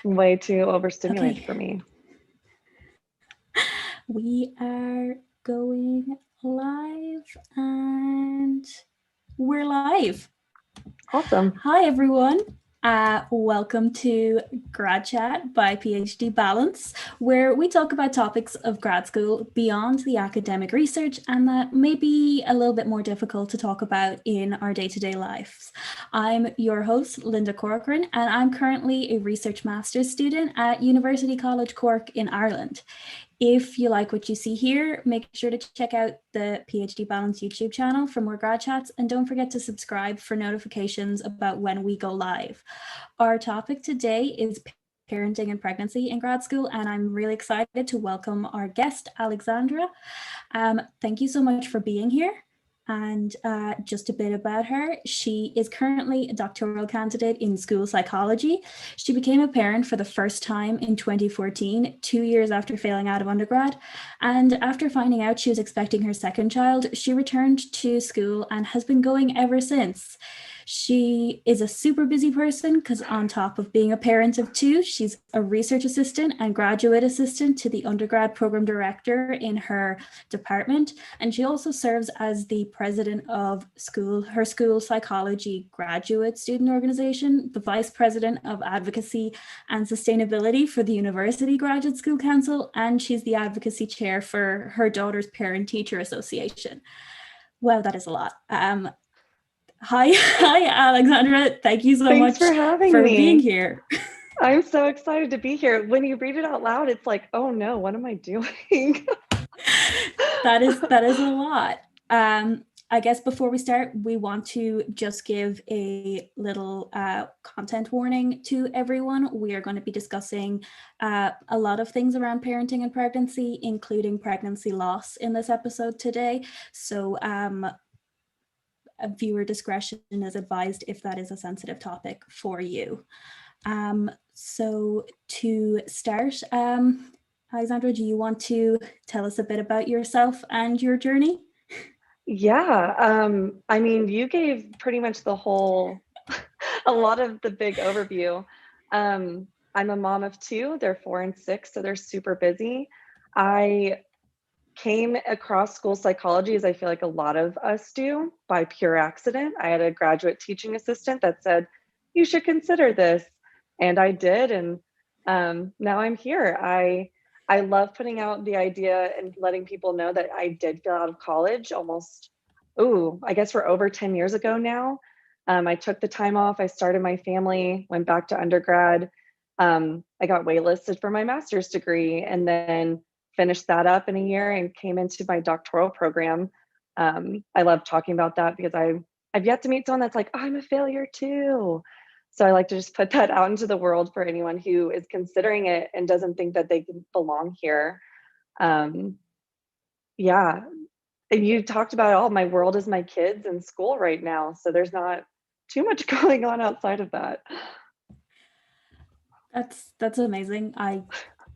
way too overstimulated Okay, for me. we are going live and we're live. Awesome. Hi, everyone. Welcome to Grad Chat by PhD Balance, where we talk about topics of grad school beyond the academic research and that may be a little bit more difficult to talk about in our day-to-day lives. I'm your host, Linda Corcoran, and I'm currently a research master's student at University College Cork in Ireland. If you like what you see here, make sure to check out the PhD Balance YouTube channel for more grad chats, and don't forget to subscribe for notifications about when we go live. Our topic today is parenting and pregnancy in grad school, and I'm really excited to welcome our guest, Alexandra. Thank you so much for being here. And just a bit about her. She is currently a doctoral candidate in school psychology. She became a parent for the first time in 2014, 2 years after failing out of undergrad. And after finding out she was expecting her second child, she returned to school and has been going ever since. She is a super busy person because on top of being a parent of two, she's a research assistant and graduate assistant to the undergrad program director in her department. And she also serves as the president of her school psychology graduate student organization, the vice president of advocacy and sustainability for the University Graduate School Council, and she's the advocacy chair for her daughter's parent teacher association. Wow, that is a lot. Hi, Alexandra. Thank you so Thanks much for having for being me. here. I'm so excited to be here. When you read it out loud, it's like, oh no, what am I doing? That is a lot. I guess before we start, we want to just give a little content warning to everyone. We are going to be discussing a lot of things around parenting and pregnancy, including pregnancy loss in this episode today. So viewer discretion is advised if that is a sensitive topic for you. So to start, Alexandra, do you want to tell us a bit about yourself and your journey? Yeah, I mean, you gave pretty much a lot of the big overview. I'm a mom of two, they're 4 and 6, so they're super busy. I came across school psychology, as I feel like a lot of us do, by pure accident. I had a graduate teaching assistant that said, you should consider this. And I did. And now I'm here. I love putting out the idea and letting people know that I did get out of college almost, I guess we're over 10 years ago now. I took the time off. I started my family, went back to undergrad. I got waitlisted for my master's degree and then finished that up in a year and came into my doctoral program. I love talking about that because I've yet to meet someone that's like, oh, I'm a failure too. So I like to just put that out into the world for anyone who is considering it and doesn't think that they belong here. Um, yeah. And you talked about all my world is my kids and school right now. So there's not too much going on outside of that. That's amazing.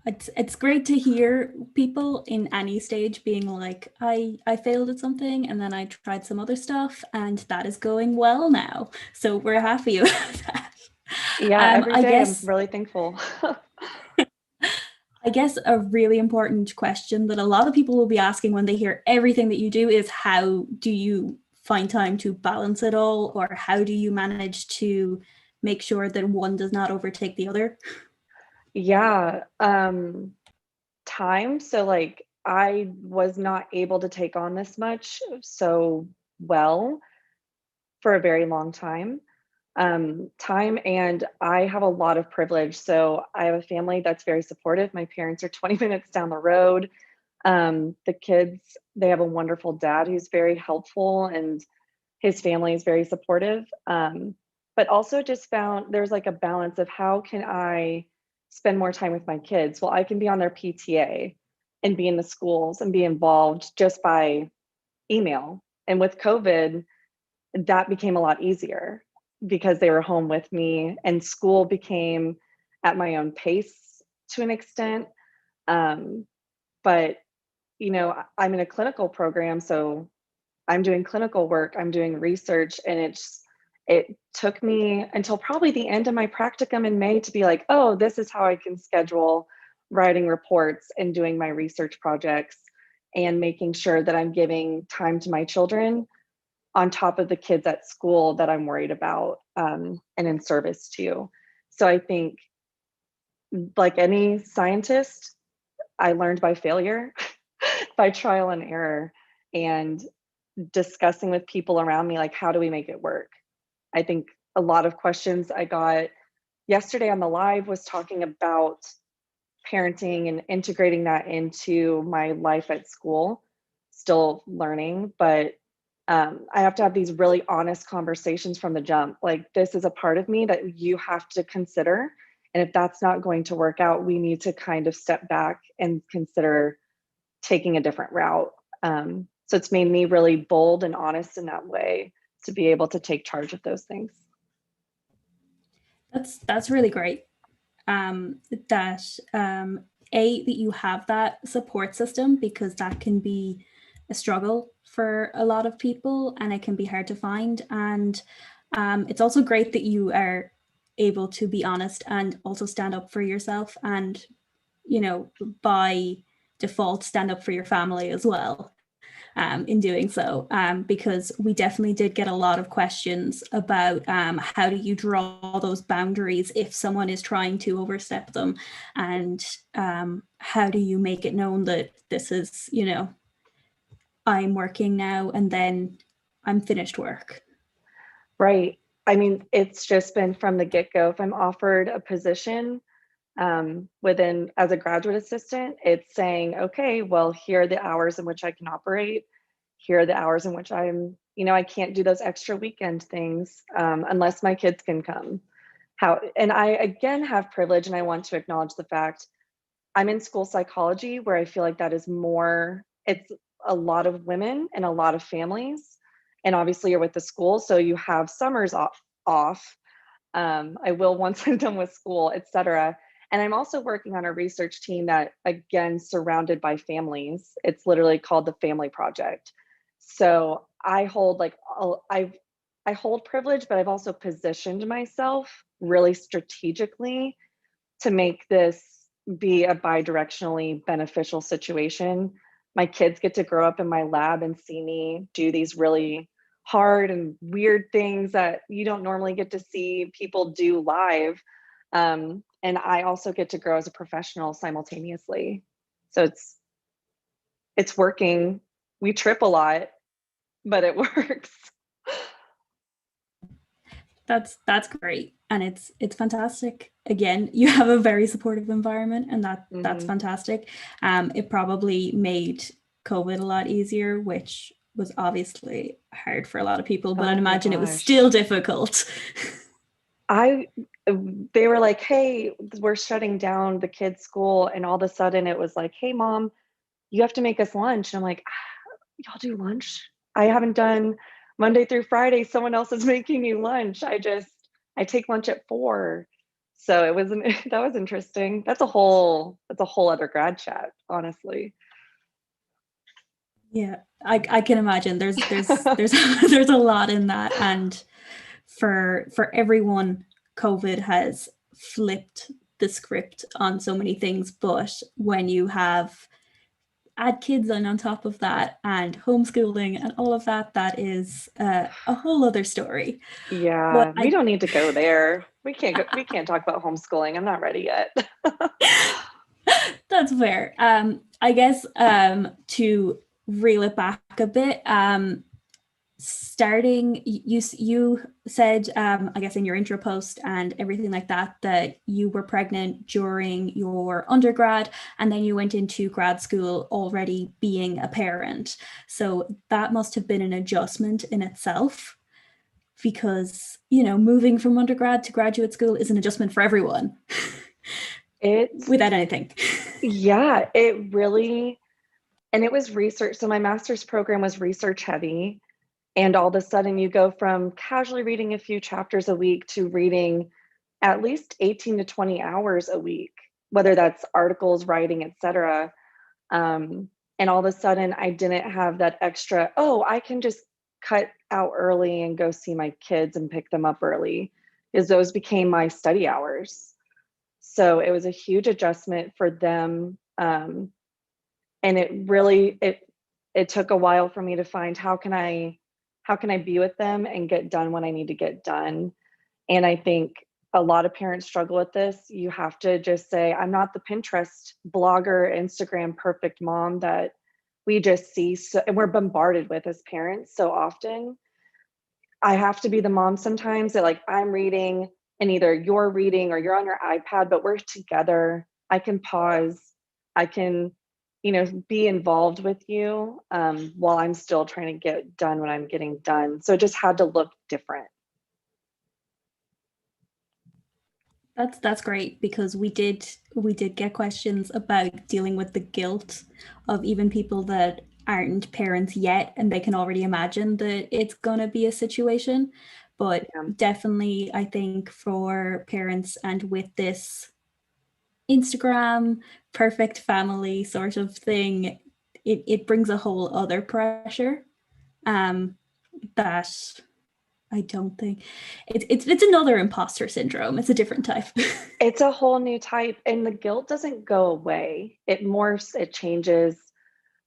It's great to hear people in any stage being like, I failed at something and then I tried some other stuff and that is going well now. So we're happy about that. Yeah, every I day I'm guess really thankful. I guess a really important question that a lot of people will be asking when they hear everything that you do is how do you find time to balance it all, or how do you manage to make sure that one does not overtake the other? Yeah, time. So like I was not able to take on this much so well for a very long time. Time and I have a lot of privilege. So I have a family that's very supportive. My parents are 20 minutes down the road. The kids, they have a wonderful dad who's very helpful and his family is very supportive. But also just found there's like a balance of how can I spend more time with my kids? Well, I can be on their PTA and be in the schools and be involved just by email. And with COVID, that became a lot easier because they were home with me and school became at my own pace to an extent. Um, but, I'm in a clinical program, so I'm doing clinical work, I'm doing research, and It took me until probably the end of my practicum in May to be like, oh, this is how I can schedule writing reports and doing my research projects and making sure that I'm giving time to my children on top of the kids at school that I'm worried about and in service to. So I think, like any scientist, I learned by failure, by trial and error, and discussing with people around me, like, how do we make it work? I think a lot of questions I got yesterday on the live was talking about parenting and integrating that into my life at school. Still learning, but I have to have these really honest conversations from the jump. Like, this is a part of me that you have to consider. And if that's not going to work out, we need to kind of step back and consider taking a different route. So it's made me really bold and honest in that way to be able to take charge of those things. That's really great. That that you have that support system, because that can be a struggle for a lot of people and it can be hard to find. And it's also great that you are able to be honest and also stand up for yourself, and by default stand up for your family as well, in doing so, because we definitely did get a lot of questions about how do you draw those boundaries if someone is trying to overstep them, and how do you make it known that this is, I'm working now and then I'm finished work. Right. I mean, it's just been from the get-go. If I'm offered a position within as a graduate assistant, it's saying, okay, well, here are the hours in which I can operate. Here are the hours in which I can't do those extra weekend things unless my kids can come. And I again have privilege, and I want to acknowledge the fact I'm in school psychology, where I feel like that is more, it's a lot of women and a lot of families. And obviously you're with the school, so you have summers off. I will once I'm done with school, etc. And I'm also working on a research team that, again, surrounded by families. It's literally called the Family Project. So I hold I hold privilege, but I've also positioned myself really strategically to make this be a bidirectionally beneficial situation. My kids get to grow up in my lab and see me do these really hard and weird things that you don't normally get to see people do live. And I also get to grow as a professional simultaneously. So it's working. We trip a lot, but it works. That's great, and it's fantastic. Again, you have a very supportive environment, and that's Mm-hmm. fantastic. It probably made COVID a lot easier, which was obviously hard for a lot of people, but I'd Oh my imagine it was still gosh. difficult. I They were like, "Hey, we're shutting down the kids' school," and all of a sudden it was like, "Hey, mom, you have to make us lunch." And I'm like, y'all do lunch? I haven't done Monday through Friday. Someone else is making me lunch. I take lunch at 4. So it was that was interesting. That's a whole other grad chat, honestly. Yeah, I can imagine. There's there's a lot in that, and for everyone, COVID has flipped the script on so many things. But when you have add kids on top of that and homeschooling and all of that, that is a whole other story. But Yeah, we don't need to go there. We can't talk about homeschooling. I'm not ready yet. That's fair. I guess to reel it back a bit, starting you said, I guess in your intro post and everything like that you were pregnant during your undergrad, and then you went into grad school already being a parent. So that must have been an adjustment in itself, because moving from undergrad to graduate school is an adjustment for everyone. It Without anything. Yeah, it really, and it was research. So my master's program was research heavy. And all of a sudden you go from casually reading a few chapters a week to reading at least 18 to 20 hours a week, whether that's articles, writing, etc. And all of a sudden I didn't have that extra, oh, I can just cut out early and go see my kids and pick them up early, because those became my study hours. So it was a huge adjustment for them. And it took a while for me to find how can I be with them and get done when I need to get done. And I think a lot of parents struggle with this. You have to just say, I'm not the Pinterest blogger, Instagram perfect mom that we just see and we're bombarded with as parents so often. I have to be the mom sometimes that, like, I'm reading and either you're reading or you're on your iPad, but we're together. I can pause. I can, be involved with you while I'm still trying to get done when I'm getting done. So it just had to look different. That's great, because we did get questions about dealing with the guilt of even people that aren't parents yet, and they can already imagine that it's gonna be a situation. But Yeah. definitely, I think for parents, and with this Instagram perfect family sort of thing, it brings a whole other pressure that I don't think it's another imposter syndrome. It's a different type. It's a whole new type, and the guilt doesn't go away. It morphs, it changes.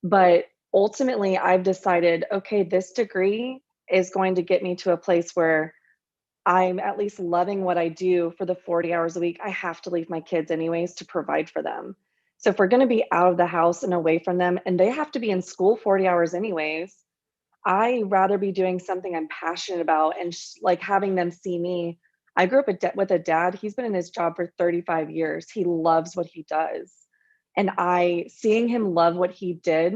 But ultimately, I've decided, okay, this degree is going to get me to a place where I'm at least loving what I do for the 40 hours a week. I have to leave my kids anyways to provide for them. So if we're going to be out of the house and away from them, and they have to be in school 40 hours anyways, I rather be doing something I'm passionate about and like having them see me. I grew up with a dad. He's been in his job for 35 years. He loves what he does. And seeing him love what he did,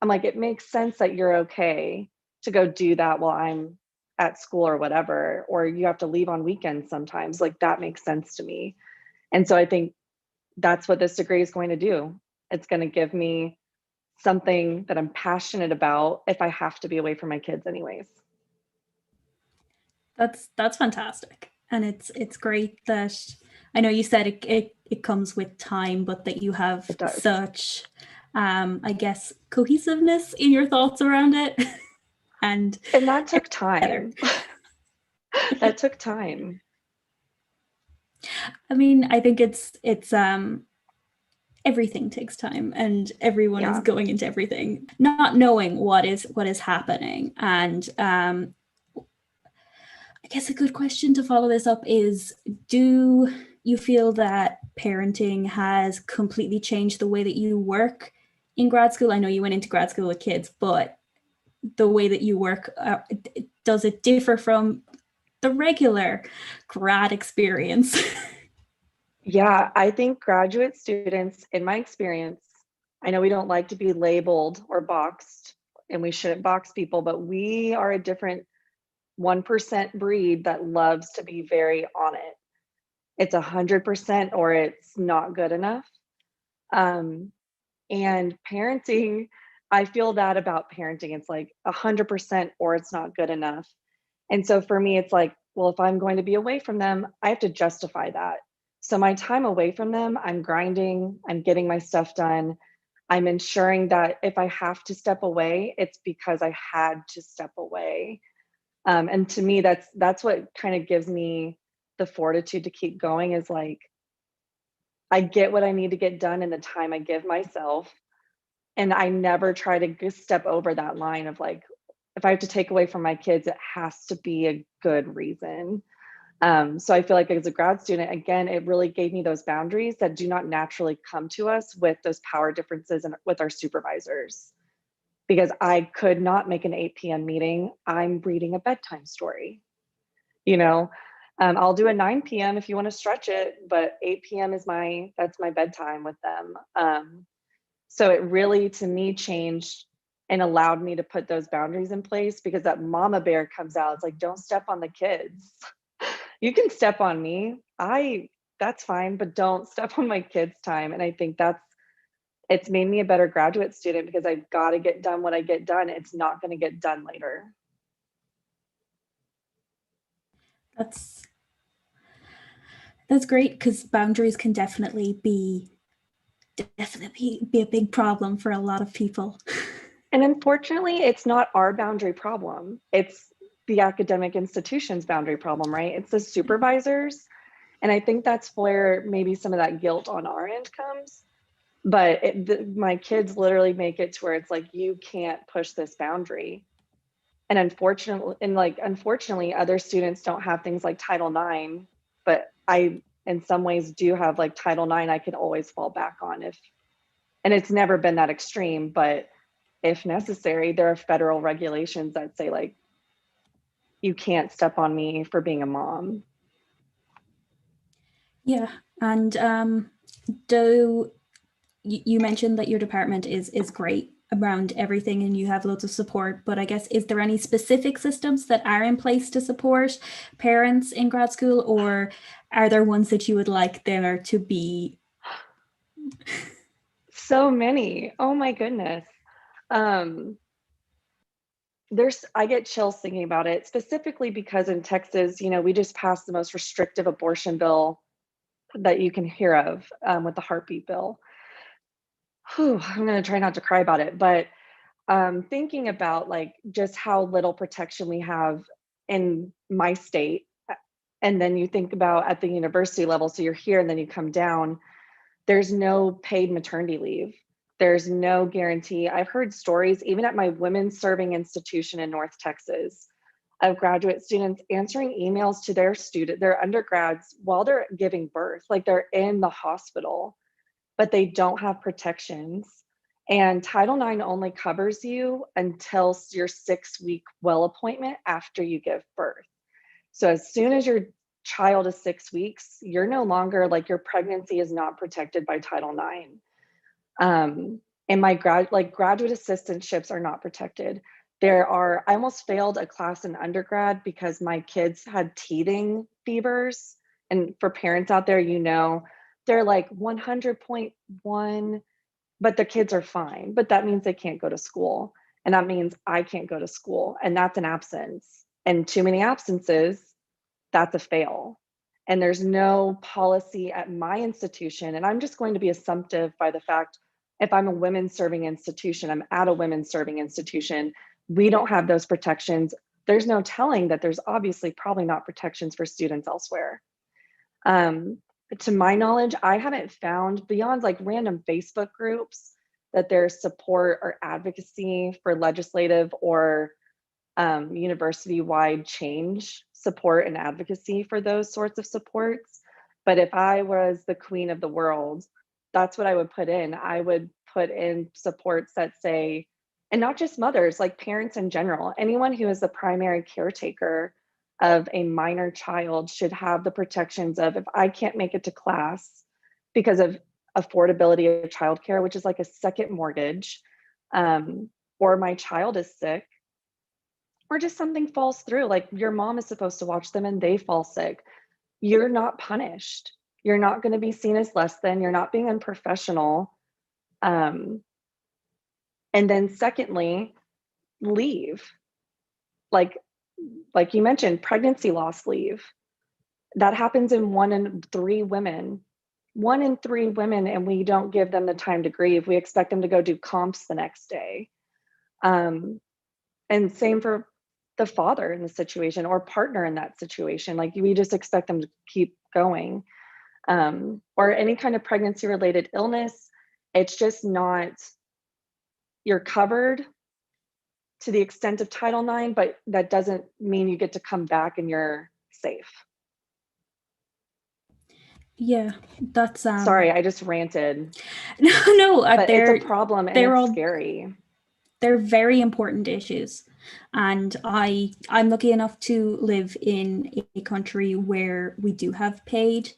I'm like, it makes sense that you're okay to go do that while I'm at school or whatever, or you have to leave on weekends sometimes. Like, that makes sense to me. And so I think that's what this degree is going to do. It's going to give me something that I'm passionate about if I have to be away from my kids anyways. That's fantastic, and it's great that I know you said it comes with time, but that you have It does. such, I guess, cohesiveness in your thoughts around it, and And that took together. time. That took time. I mean, I think it's everything takes time, and everyone is Yeah. going into everything not knowing what is happening. And I guess a good question to follow this up is, do you feel that parenting has completely changed the way that you work in grad school? I know you went into grad school with kids, but the way that you work, does it differ from the regular grad experience? Yeah, I think graduate students, in my experience, I know we don't like to be labeled or boxed, and we shouldn't box people, but we are a different 1% breed that loves to be very on it. It's 100% or it's not good enough. Um, and parenting, I feel that about parenting. It's like 100% or it's not good enough. And so for me, it's like, well, if I'm going to be away from them, I have to justify that. So my time away from them, I'm grinding, I'm getting my stuff done. I'm ensuring that if I have to step away, it's because I had to step away. And to me, that's what kind of gives me the fortitude to keep going, is like, I get what I need to get done in the time I give myself. And I never try to step over that line of like, if I have to take away from my kids, it has to be a good reason. So I feel like as a grad student, again, it really gave me those boundaries that do not naturally come to us with those power differences and with our supervisors. Because I could not make an 8 p.m. meeting. I'm reading a bedtime story. You know, I'll do a 9 p.m. if you want to stretch it, but 8 p.m. that's my bedtime with them. So it really, to me, changed and allowed me to put those boundaries in place, because that mama bear comes out. It's like, don't step on the kids. You can step on me. That's fine, but don't step on my kids' time. And I think it's made me a better graduate student, because I've got to get done what I get done. It's not going to get done later. that's that's great, because boundaries can definitely be a big problem for a lot of people. And unfortunately, it's not our boundary problem. It's the academic institution's boundary problem, right? It's the supervisors. And I think that's where maybe some of that guilt on our end comes. But my kids literally make it to where it's like, you can't push this boundary. And unfortunately, other students don't have things like Title IX, but I, in some ways, do have like Title IX I can always fall back on if, and it's never been that extreme, but if necessary, there are federal regulations that say like, you can't step on me for being a mom. Yeah, and do you mentioned that your department is great around everything and you have loads of support, but I guess is there any specific systems that are in place to support parents in grad school, or are there ones that you would like there to be? So many. Oh my goodness. Um, I get chills thinking about it, specifically because in Texas, we just passed the most restrictive abortion bill that you can hear of, with the heartbeat bill. Whew, I'm going to try not to cry about it, but thinking about like just how little protection we have in my state, and then you think about at the university level, so you're here and then you come down, there's no paid maternity leave. There's no guarantee. I've heard stories, even at my women's serving institution in North Texas, of graduate students answering emails to their undergrads while they're giving birth, like they're in the hospital, but they don't have protections. And Title IX only covers you until your 6-week well appointment after you give birth. So as soon as your child is 6 weeks, you're no longer, like, your pregnancy is not protected by Title IX. And my graduate assistantships are not protected. I almost failed a class in undergrad because my kids had teething fevers. And for parents out there, they're like 100.1, but the kids are fine. But that means they can't go to school. And that means I can't go to school. And that's an absence. And too many absences, that's a fail. And there's no policy at my institution. And I'm just going to be assumptive by the fact, if I'm a women's serving institution, I'm at a women's serving institution, we don't have those protections. There's no telling that there's obviously probably not protections for students elsewhere. To my knowledge, I haven't found, beyond like random Facebook groups, that there's support or advocacy for legislative or university-wide change support and advocacy for those sorts of supports. But if I was the queen of the world, that's what I would put in. I would put in supports that say, and not just mothers, like parents in general, anyone who is the primary caretaker of a minor child should have the protections of, if I can't make it to class because of affordability of childcare, which is like a second mortgage, or my child is sick, or just something falls through, like your mom is supposed to watch them and they fall sick, you're not punished. You're not going to be seen as less than, you're not being unprofessional. And then secondly, leave. Like you mentioned, pregnancy loss leave. That happens in 1 in 3 women. 1 in 3 women, and we don't give them the time to grieve. We expect them to go do comps the next day. And same for the father in the situation or partner in that situation. Like, we just expect them to keep going. Or any kind of pregnancy related illness. It's just not, you're covered to the extent of Title IX, but that doesn't mean you get to come back and you're safe. Yeah, that's Sorry, I just ranted. no, but it's a problem and it's scary. They're very important issues. And I'm lucky enough to live in a country where we do have paid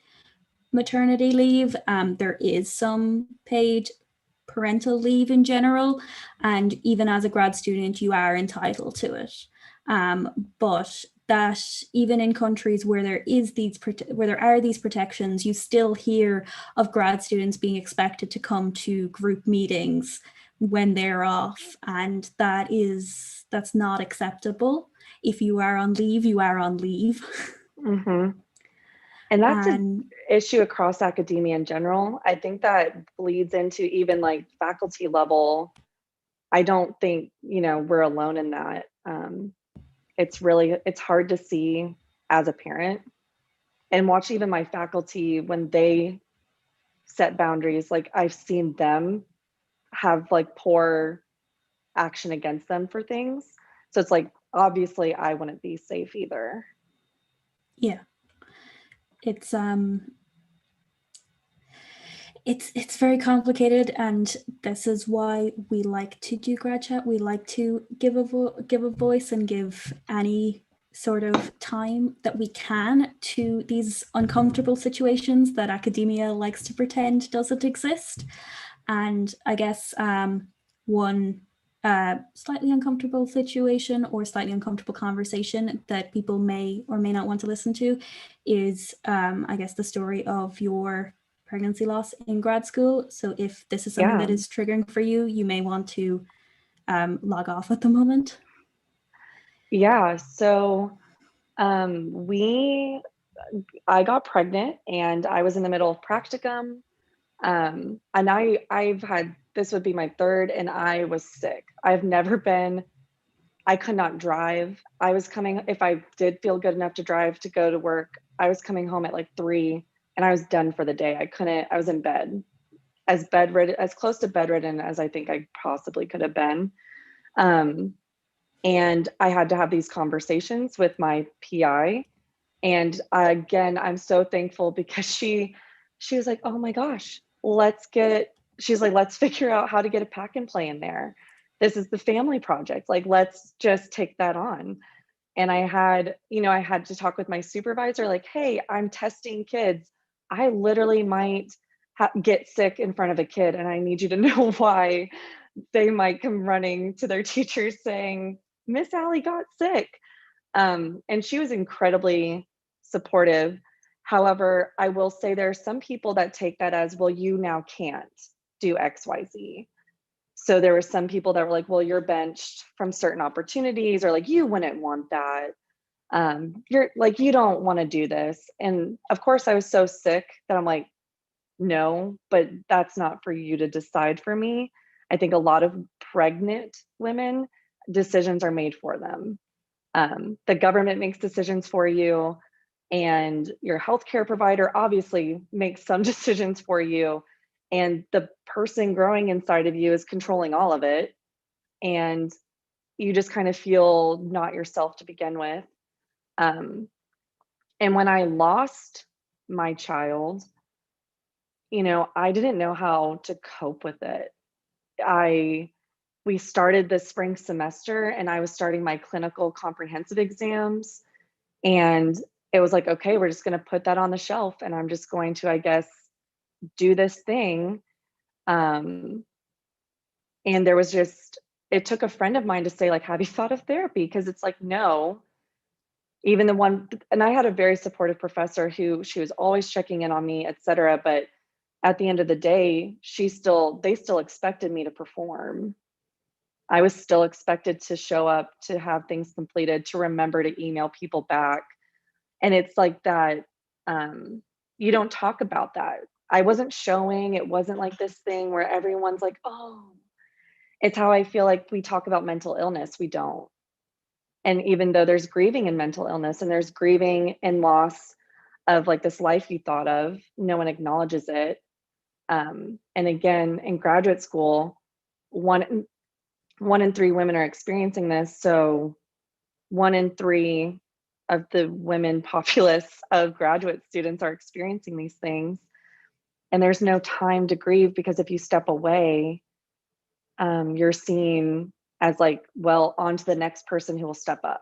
maternity leave. There is some paid parental leave in general, and even as a grad student, you are entitled to it. But that even in countries where there are these protections, you still hear of grad students being expected to come to group meetings when they're off, and that's not acceptable. If you are on leave, you are on leave. Mm-hmm. And that's an issue across academia in general. I think that bleeds into even like faculty level. I don't think, we're alone in that. it's hard to see as a parent and watch even my faculty when they set boundaries. Like I've seen them have like poor action against them for things. So it's like, obviously I wouldn't be safe either. Yeah. It's very complicated, and this is why we like to do grad chat. We like to give a voice and give any sort of time that we can to these uncomfortable situations that academia likes to pretend doesn't exist. And I guess one slightly uncomfortable situation or slightly uncomfortable conversation that people may or may not want to listen to is, I guess, the story of your pregnancy loss in grad school. So if this is something that is triggering for you, you may want to log off at the moment. Yeah. So I got pregnant and I was in the middle of practicum. And I've had, this would be my third, and I was sick. I could not drive. I was coming, if I did feel good enough to drive to go to work, I was coming home at like 3 and I was done for the day. I was in bed, as close to bedridden as I think I possibly could have been. And I had to have these conversations with my PI. And again, I'm so thankful because she was like, oh my gosh, she's like, let's figure out how to get a pack and play in there. This is the family project. Like, let's just take that on. And I had to talk with my supervisor, like, hey, I'm testing kids. I literally might get sick in front of a kid, and I need you to know why. They might come running to their teachers saying, Miss Allie got sick. And she was incredibly supportive. However, I will say there are some people that take that as, well, you now can't do XYZ. So there were some people that were like, well, you're benched from certain opportunities, or like, you wouldn't want that. You're like, you don't want to do this. And of course, I was so sick that I'm like, no, but that's not for you to decide for me. I think a lot of pregnant women, decisions are made for them. The government makes decisions for you, and your healthcare provider obviously makes some decisions for you. And the person growing inside of you is controlling all of it. And you just kind of feel not yourself to begin with. And when I lost my child, I didn't know how to cope with it. We started the spring semester and I was starting my clinical comprehensive exams. And it was like, okay, we're just going to put that on the shelf and I'm just going to, I guess, do this thing. And it took a friend of mine to say, like, have you thought of therapy? Because it's like, no, even and I had a very supportive professor who she was always checking in on me, et cetera. But at the end of the day, they still expected me to perform. I was still expected to show up, to have things completed, to remember to email people back. And it's like that, you don't talk about that. I wasn't showing, it wasn't like this thing where everyone's like, oh, it's how I feel like we talk about mental illness. We don't. And even though there's grieving in mental illness and there's grieving and loss of like this life you thought of, no one acknowledges it. And again, in graduate school, one in 3 women are experiencing this. So 1 in 3 of the women populace of graduate students are experiencing these things. And there's no time to grieve, because if you step away, you're seen as like, well, on to the next person who will step up,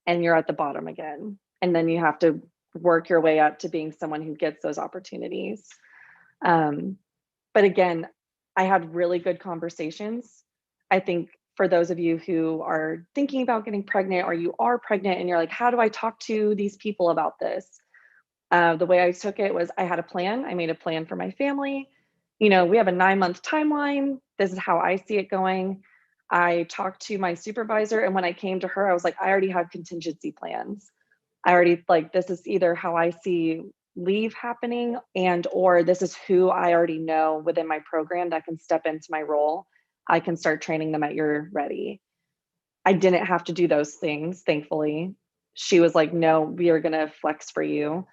and you're at the bottom again. And then you have to work your way up to being someone who gets those opportunities. But again, I had really good conversations. I think for those of you who are thinking about getting pregnant, or you are pregnant and you're like, how do I talk to these people about this? The way I took it was I had a plan. I made a plan for my family. We have a 9-month timeline. This is how I see it going. I talked to my supervisor, and when I came to her, I was like, I already have contingency plans. This is either how I see leave happening, or this is who I already know within my program that can step into my role. I can start training them at your ready. I didn't have to do those things, thankfully. She was like, no, we are going to flex for you.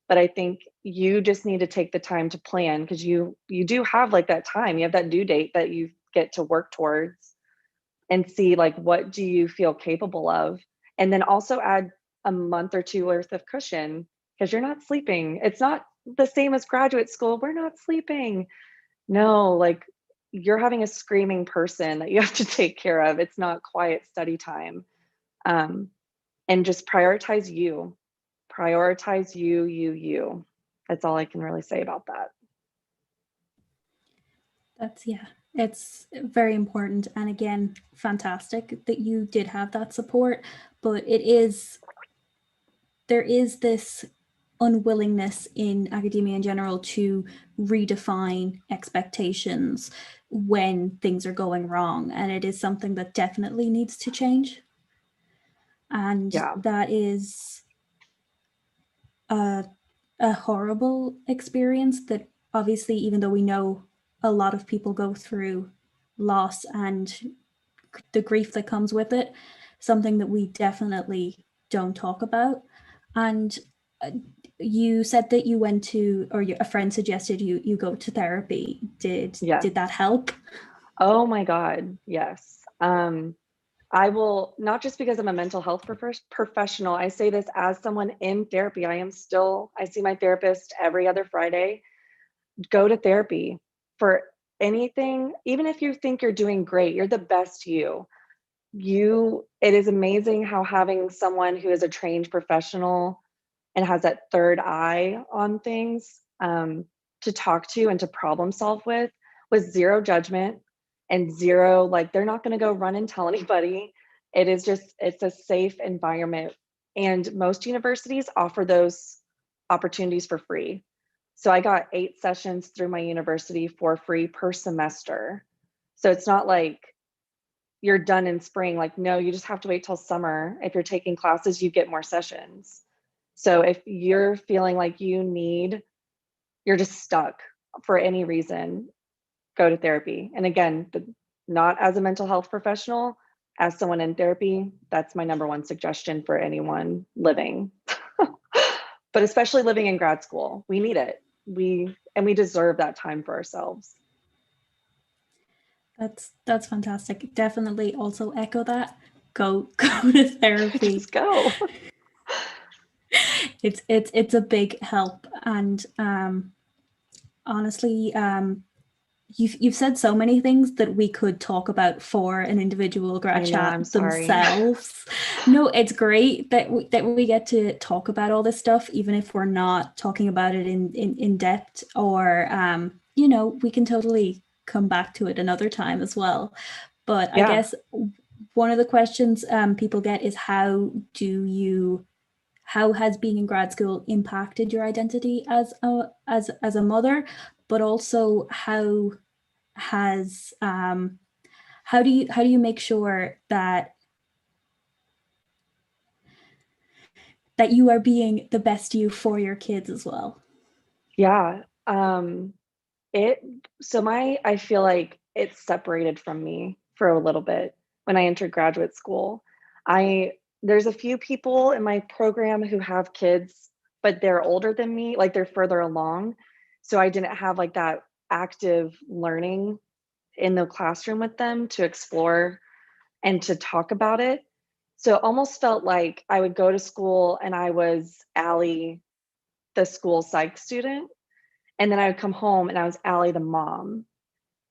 But I think you just need to take the time to plan, because you do have like that time. You have that due date that you get to work towards, and see like what do you feel capable of. And then also add a month or two worth of cushion, because you're not sleeping. It's not the same as graduate school. We're not sleeping. No, like you're having a screaming person that you have to take care of. It's not quiet study time. Um, and just prioritize you. Prioritize you, you. That's all I can really say about that. That's, yeah, it's very important. And again, fantastic that you did have that support. But there is this unwillingness in academia in general to redefine expectations when things are going wrong. And it is something that definitely needs to change. And Yeah. that is a horrible experience that obviously, even though we know a lot of people go through loss and the grief that comes with it, something that we definitely don't talk about. And you said that you went to, or a friend suggested you go to therapy. Yes. Did that help? Oh my God. Yes. I will, not just because I'm a mental health professional, I say this as someone in therapy. I see my therapist every other Friday. Go to therapy for anything, even if you think you're doing great, you're the best you. It is amazing how having someone who is a trained professional and has that third eye on things, to talk to and to problem solve with zero judgment and zero, like, they're not going to go run and tell anybody. It's a safe environment. And most universities offer those opportunities for free. So I got 8 sessions through my university for free per semester. So it's not like you're done in spring. Like, no, you just have to wait till summer. If you're taking classes, you get more sessions. So if you're feeling like you're just stuck for any reason, go to therapy. And again, not as a mental health professional, as someone in therapy, that's my number one suggestion for anyone living. But especially living in grad school, we need it. We deserve that time for ourselves. That's fantastic. Definitely also echo that. Go to therapy. Just go. It's a big help. And honestly, you've said so many things that we could talk about for an individual I grad know, I'm chat sorry. themselves. No, it's great that we get to talk about all this stuff, even if we're not talking about it in depth, or we can totally come back to it another time as well. But I Yeah. guess one of the questions people get is how has being in grad school impacted your identity as a mother, but also has how do you make sure that you are being the best you for your kids as well? Yeah. It so my I feel like it separated from me for a little bit when I entered graduate school. I There's a few people in my program who have kids, but they're older than me, like they're further along. So I didn't have like that active learning in the classroom with them to explore and to talk about it. So it almost felt like I would go to school and I was Allie, the school psych student, and then I would come home and I was Allie, the mom.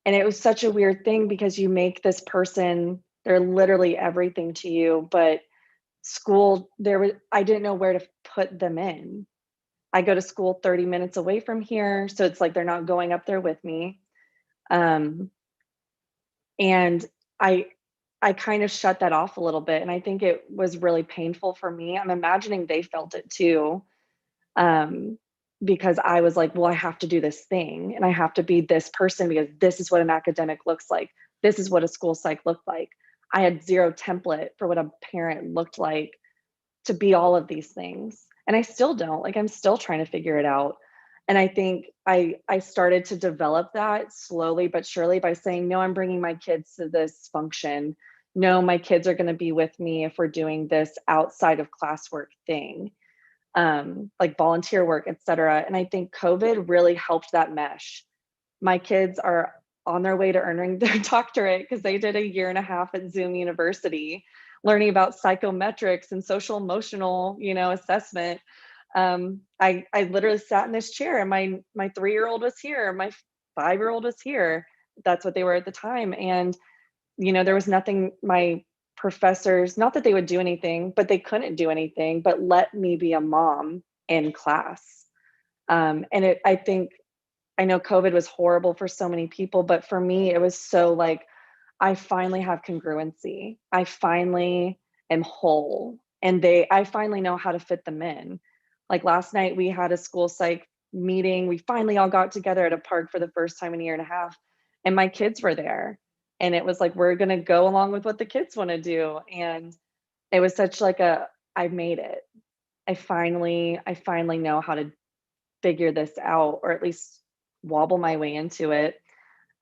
And it was such a weird thing, because you make this person, they're literally everything to you. But school, I didn't know where to put them in. I go to school 30 minutes away from here, so it's like they're not going up there with me. Um, and I I kind of shut that off a little bit, and I think it was really painful for me. I'm imagining they felt it too, um, because I was like, well, I have to do this thing and I have to be this person, because this is what an academic looks like. This is what a school psych looked like. I had zero template for what a parent looked like to be all of these things. And I still don't. Like, I'm still trying to figure it out. And I think I started to develop that slowly but surely by saying, no, I'm bringing my kids to this function. no, my kids are going to be with me if we're doing this outside of classwork thing, like volunteer work, etc. And I think COVID really helped that mesh. My kids are on their way to earning their doctorate because they did a year and a half at Zoom University, learning about psychometrics and social emotional, assessment. I literally sat in this chair, and my 3-year-old was here, my 5-year-old was here. That's what they were at the time, and there was nothing my professors, not that they would do anything, but they couldn't do anything but let me be a mom in class. I know COVID was horrible for so many people, but for me, it was so like, I finally have congruency. I finally am whole. And I finally know how to fit them in. Like last night, we had a school psych meeting. We finally all got together at a park for the first time in a year and a half. And my kids were there. And it was like, we're going to go along with what the kids want to do. And it was such like I made it. I finally know how to figure this out, or at least wobble my way into it.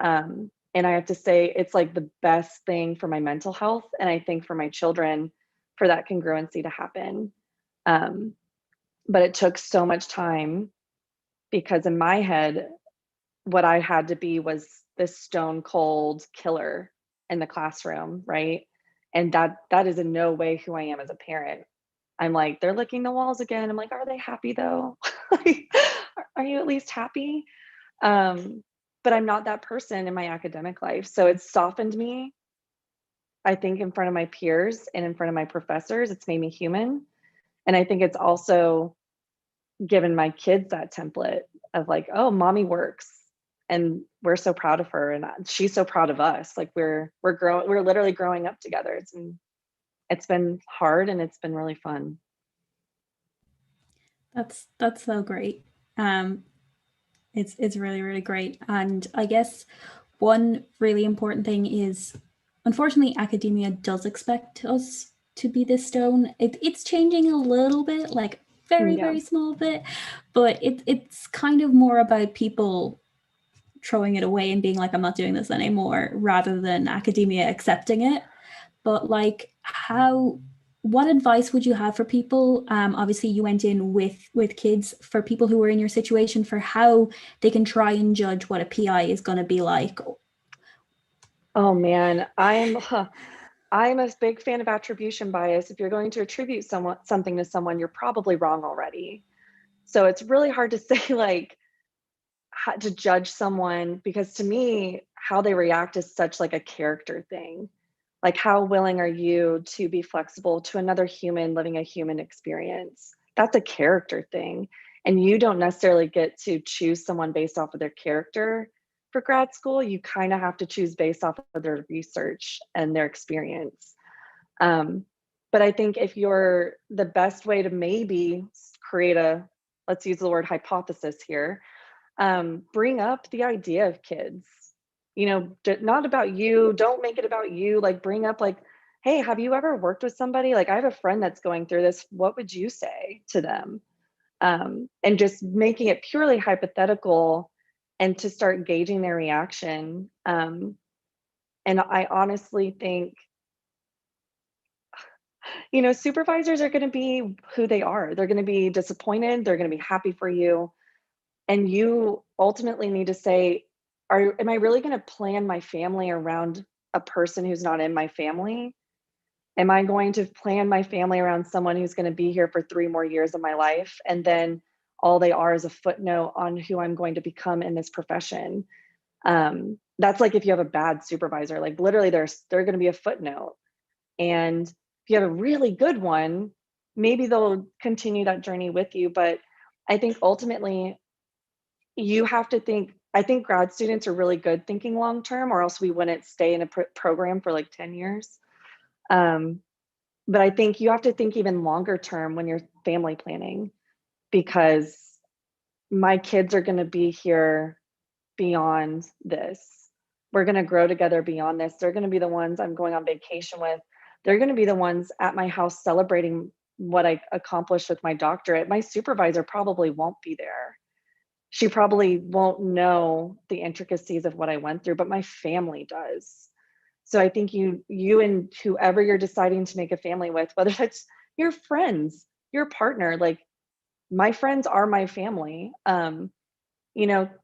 And I have to say, it's like the best thing for my mental health. And I think for my children, for that congruency to happen. Um, but it took so much time because in my head, what I had to be was this stone cold killer in the classroom, right? And that is in no way who I am as a parent. I'm like, they're licking the walls again. I'm like, are they happy though? Like, are you at least happy? But I'm not that person in my academic life. So it's softened me, I think, in front of my peers and in front of my professors. It's made me human. And I think it's also given my kids that template of like, oh, mommy works. And we're so proud of her. And she's so proud of us. Like we're literally growing up together. It's been hard and it's been really fun. That's so great. Um, it's really, really great. And I guess one really important thing is, unfortunately, academia does expect us to be this stone. It's changing a little bit, like very, Yeah. very small bit, but it's kind of more about people throwing it away and being like, I'm not doing this anymore, rather than academia accepting it. But like, what advice would you have for people? Obviously, you went in with kids. For people who are in your situation, for how they can try and judge what a PI is going to be like. Oh man, I'm a big fan of attribution bias. If you're going to attribute something to someone, you're probably wrong already. So it's really hard to say like how to judge someone, because to me, how they react is such like a character thing. Like how willing are you to be flexible to another human living a human experience? That's a character thing. And you don't necessarily get to choose someone based off of their character for grad school. You kind of have to choose based off of their research and their experience. Um, but I think if you're the best way to maybe create let's use the word hypothesis here, bring up the idea of kids, not about you, don't make it about you, like bring up like, hey, have you ever worked with somebody? Like I have a friend that's going through this. What would you say to them? And just making it purely hypothetical and to start gauging their reaction. And I honestly think, supervisors are going to be who they are. They're going to be disappointed. They're going to be happy for you. And you ultimately need to say, am I really going to plan my family around a person who's not in my family? Am I going to plan my family around someone who's going to be here for 3 more years of my life? And then all they are is a footnote on who I'm going to become in this profession. That's like if you have a bad supervisor, like literally they're going to be a footnote. And if you have a really good one, maybe they'll continue that journey with you. But I think ultimately you have to think, I think grad students are really good thinking long term, or else we wouldn't stay in a program for like 10 years. But I think you have to think even longer term when you're family planning, because my kids are going to be here beyond this. We're going to grow together beyond this. They're going to be the ones I'm going on vacation with. They're going to be the ones at my house celebrating what I accomplished with my doctorate. My supervisor probably won't be there. She probably won't know the intricacies of what I went through, but my family does. So I think you and whoever you're deciding to make a family with, whether that's your friends, your partner, like my friends are my family.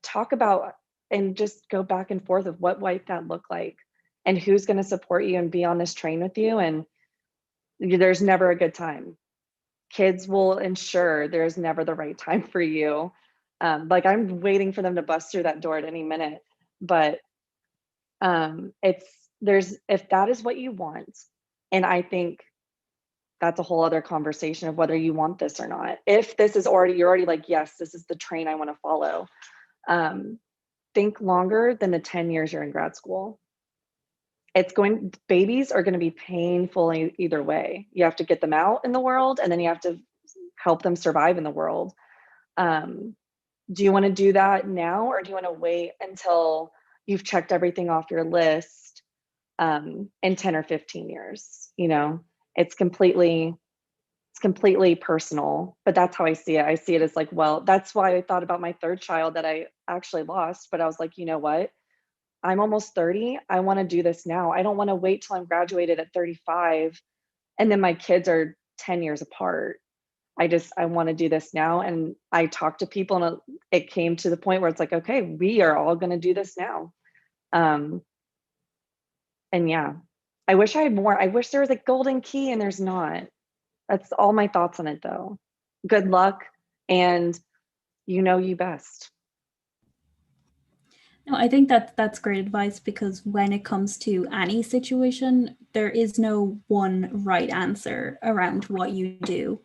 Talk about and just go back and forth of what might that look like and who's going to support you and be on this train with you. And there's never a good time. Kids will ensure there's never the right time for you. Like I'm waiting for them to bust through that door at any minute. But it's there's if that is what you want, and I think that's a whole other conversation of whether you want this or not. If this is already you're already like, yes, this is the train I want to follow. Um, think longer than the 10 years you're in grad school. Babies are going to be painful either way. You have to get them out in the world, and then you have to help them survive in the world. Um, do you want to do that now, or do you want to wait until you've checked everything off your list in 10 or 15 years? It's completely personal, but that's how I see it. I see it as like, well, that's why I thought about my third child that I actually lost, but I was like, you know what? I'm almost 30. I want to do this now. I don't want to wait till I'm graduated at 35 and then my kids are 10 years apart. I want to do this now. And I talked to people and it came to the point where it's like, okay, we are all going to do this now. And yeah, I wish I had more. I wish there was a golden key and there's not. That's all my thoughts on it though. Good luck and you best. No, I think that's great advice, because when it comes to any situation, there is no one right answer around what you do.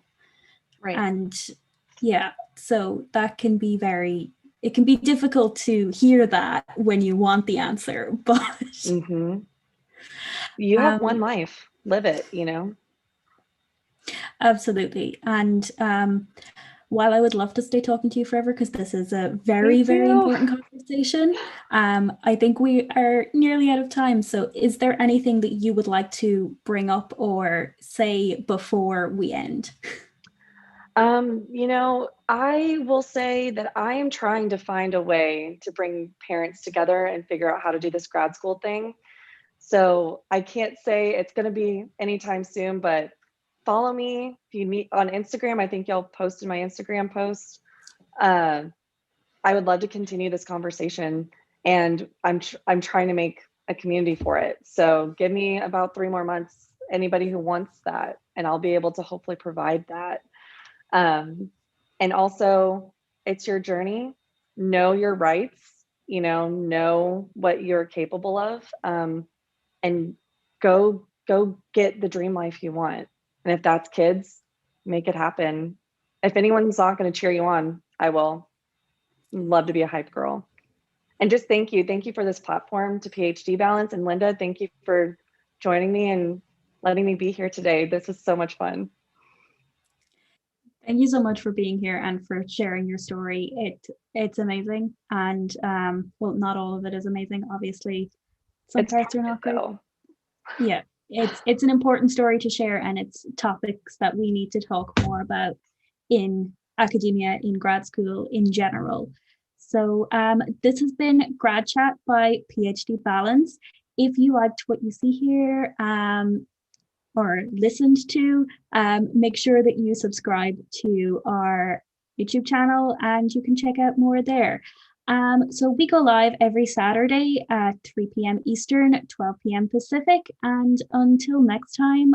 Right. And yeah, so that can be it can be difficult to hear that when you want the answer, but Mm-hmm. You have one life, live it, Absolutely. And while I would love to stay talking to you forever, because this is a very, very important conversation, I think we are nearly out of time. So is there anything that you would like to bring up or say before we end? I will say that I am trying to find a way to bring parents together and figure out how to do this grad school thing. So I can't say it's going to be anytime soon, but follow me if you meet on Instagram. I think y'all posted my Instagram post. I would love to continue this conversation, and I'm trying to make a community for it. So give me about 3 more months, anybody who wants that, and I'll be able to hopefully provide that. And also, it's your journey. Know your rights. Know what you're capable of, and go get the dream life you want. And if that's kids, make it happen. If anyone's not going to cheer you on, I will. Love to be a hype girl. And just thank you for this platform to PhD Balance. And Linda, thank you for joining me and letting me be here today. This was so much fun. Thank you so much for being here and for sharing your story. It's amazing, and well, not all of it is amazing. Obviously, some parts are not great. Yeah, it's an important story to share, and it's topics that we need to talk more about in academia, in grad school in general. So this has been Grad Chat by PhD Balance. If you liked what you see here, or listened to, make sure that you subscribe to our YouTube channel and you can check out more there. So we go live every Saturday at 3 p.m. Eastern, 12 p.m. Pacific. And until next time,